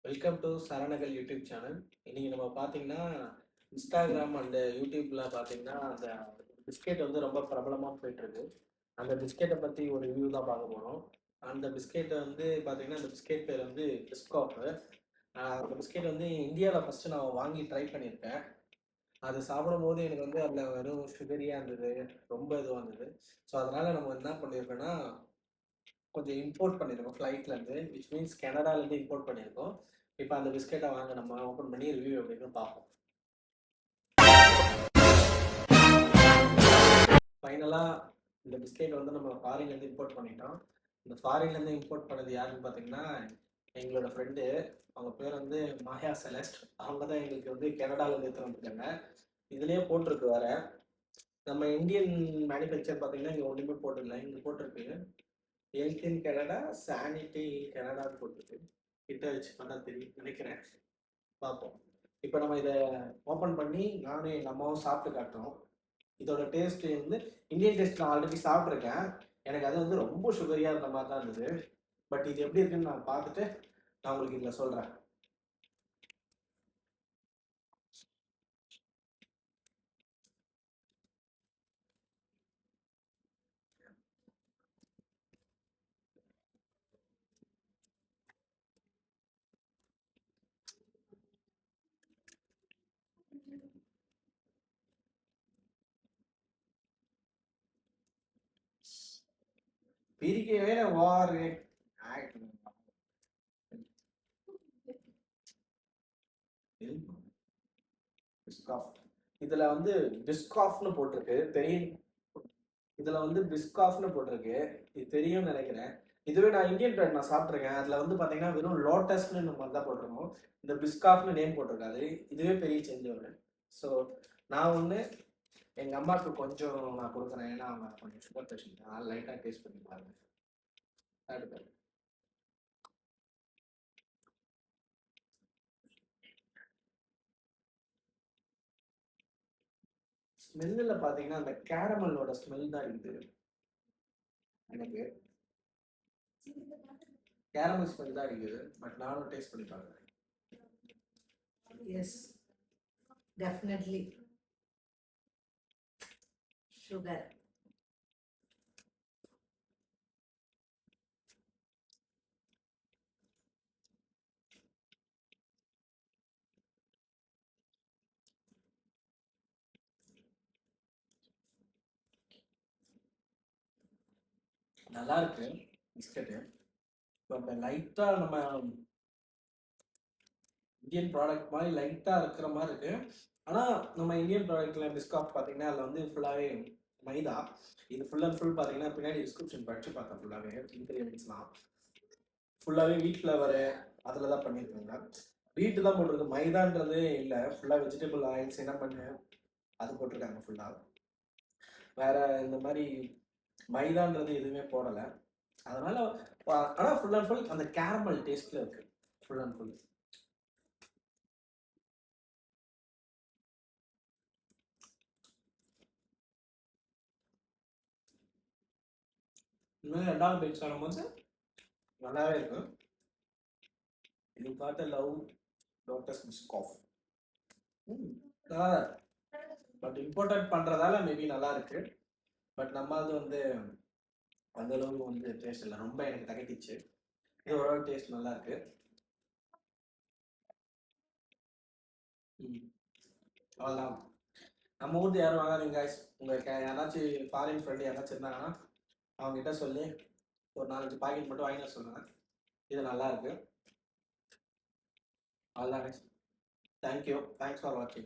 Welcome to சரணகல் YouTube channel. இன்னைக்கு நம்ம பார்த்தீங்கன்னா இன்ஸ்டாகிராம் அண்ட் யூடியூப்ல பார்த்தீங்கன்னா அந்த பிஸ்கெட் வந்து ரொம்ப பிரபலமாக போயிட்டு இருக்கு. அந்த பிஸ்கெட்டை பற்றி ஒரு ரிவ்யூ தான் பார்க்க போகிறோம். அந்த பிஸ்கெட்டை வந்து பார்த்தீங்கன்னா அந்த பிஸ்கெட் பேர் வந்து பிஸ்காப். அந்த பிஸ்கெட் வந்து இந்தியாவில் ஃபஸ்ட்டு நான் வாங்கி ட்ரை பண்ணியிருக்கேன். அது சாப்பிடும்போது எனக்கு வந்து அதில் வெறும் சுகரியாக இருந்தது, ரொம்ப இதுவாக இருந்தது. ஸோ அதனால் நம்ம என்ன பண்ணியிருக்கோன்னா கொஞ்சம் இம்போர்ட் பண்ணியிருக்கோம் ஃப்ளைட்லேருந்து, விச் மீன்ஸ் கனடாலேருந்து இம்போர்ட் பண்ணியிருக்கோம். இப்போ அந்த பிஸ்கெட்டை வாங்க நம்ம ஓப்பன் பண்ணி ரிவ்யூ அப்படின்னு பார்ப்போம். ஃபைனலாக இந்த பிஸ்கெட் வந்து நம்ம ஃபாரின்லேருந்து இம்போர்ட் பண்ணிட்டோம். இந்த ஃபாரின்லேருந்து இம்போர்ட் பண்ணது யாருன்னு பார்த்தீங்கன்னா எங்களோட ஃப்ரெண்டு. அவங்க பேர் வந்து மாயா செலஸ்ட். அவங்க தான் எங்களுக்கு வந்து கனடாலேருந்து எடுத்து வந்துருக்காங்க. இதுலேயே போட்டிருக்கு வேற. நம்ம இந்தியன் மேனுஃபேக்சர் பார்த்தீங்கன்னா இங்கே ஒன்றுமே போட்டிருக்கல. இங்கே போட்டிருக்கு ஹெல்த் இன் கனடா, சானிட்டி இன் கனடான்னு போட்டிருக்கு. கிட்ட வச்சு பண்ணா தெரியும் நினைக்கிறேன். பார்ப்போம். இப்போ நம்ம இதை ஓப்பன் பண்ணி நானும் எங்கள் அம்மாவும் சாப்பிட்டு காட்டுறோம். இதோட டேஸ்ட் வந்து இந்தியன் டேஸ்ட் நான் ஆல்ரெடி சாப்பிட்ருக்கேன். எனக்கு அது வந்து ரொம்ப சுகரியாக இருந்த மாதிரி தான் இருந்தது. பட் இது எப்படி இருக்குன்னு நான் பார்த்துட்டு நான் உங்களுக்கு இதில் சொல்கிறேன். பிரிக்கவே வாரு பிஸ்காஃப். இதுல வந்து பிஸ்காஃப்னு போட்டிருக்கு தெரியும். இதுல வந்து பிஸ்காஃப்னு போட்டிருக்கு. இது தெரியும்னு நினைக்கிறேன். இதுவே நான் இந்தியன் பிராண்ட் நான் சாப்பிட்ருக்கேன். அதில் வந்து பார்த்தீங்கன்னா வெறும் லோட்டஸ்னு நம்ம தான் போட்டிருக்கோம். இந்த பிஸ்காஃப்னு நேம் போட்டிருக்காது. இதுவே பெரிய சேஞ்ச் ஒன்று. ஸோ நான் ஒன்று எங்கள் அம்மாவுக்கு கொஞ்சம் நான் கொடுக்குறேன். ஏன்னா அவங்க கொஞ்சம் சுகர் பேஷண்ட். அதனால் லைட்டாக டேஸ்ட் பண்ணி பாருங்க. அடுத்து ஸ்மெல்லில் பார்த்தீங்கன்னா அந்த கேரமலோட ஸ்மெல் தான் இருக்குது. எனக்கு கேரமல் ஸ்மெல் தான் இருக்குது. பட் நானும் டேஸ்ட் பண்ணி பார்க்குறேன். Yes, definitely. Sugar. நல்லா இருக்கு பிஸ்கட்டு. பட் லைட்டாக நம்ம இந்தியன் ப்ராடக்ட் மாதிரி லைட்டாக இருக்கிற மாதிரி இருக்கு. ஆனால் நம்ம இந்தியன் ப்ராடக்ட்ல பிஸ்காப் பார்த்தீங்கன்னா அதில் வந்து ஃபுல்லாகவே மைதா. இது ஃபுல் அண்ட் ஃபுல் பார்த்தீங்கன்னா பின்னாடி டிஸ்கிரிப்ஷன் படிச்சு பார்த்தேன். ஃபுல்லாகவே இன்க்ரீடியன்ஸ்லாம் ஃபுல்லாகவே வீட் ஃப்ளவரு அதில் தான் பண்ணியிருக்காங்க. வீட்டு தான் போட்டிருக்கு, மைதான்றது இல்லை. ஃபுல்லாக வெஜிடபிள் ஆயில்ஸ் என்ன பண்ணு அது போட்டிருக்காங்க ஃபுல்லாக. வேற இந்த மாதிரி மைதான்றது எதுவுமே போடலை. அதனால ஆனால் ஃபுல் அண்ட் ஃபுல் அந்த கேரமல் டேஸ்ட்ல இருக்கு. ஃபுல் அண்ட் ஃபுல் இன்னும் ரெண்டாவது பேஜ் காணும்போது நல்லாவே இருக்கும். இது காட்ட லவ் லோட்டஸ் பிஸ்காஃப். நல்லா பட் இம்போர்ட்டட் பண்ணுறதால மேபி நல்லா இருக்கு. பட் நம்ம அது வந்து அந்த அளவுக்கு வந்து டேஸ்ட் இல்லை. ரொம்ப எனக்கு தகட்டிச்சு. இது ஓரளவு டேஸ்ட் நல்லா இருக்கு. அவ்வளோதான். நம்ம ஊருக்கு யாரும் வாங்காதீங்க guys. உங்களுக்கு யாராச்சும் ஃபாரின் ஃப்ரெண்டு யாராச்சும் இருந்தாங்கன்னா அவங்ககிட்ட சொல்லி ஒரு 4-5 பாக்கெட் மட்டும் வாங்கிட சொல்லுங்க. இது நல்லா இருக்கு. அவ்வளோதான் guys. தேங்க்யூ. தேங்க்ஸ் ஃபார் வாட்சிங்.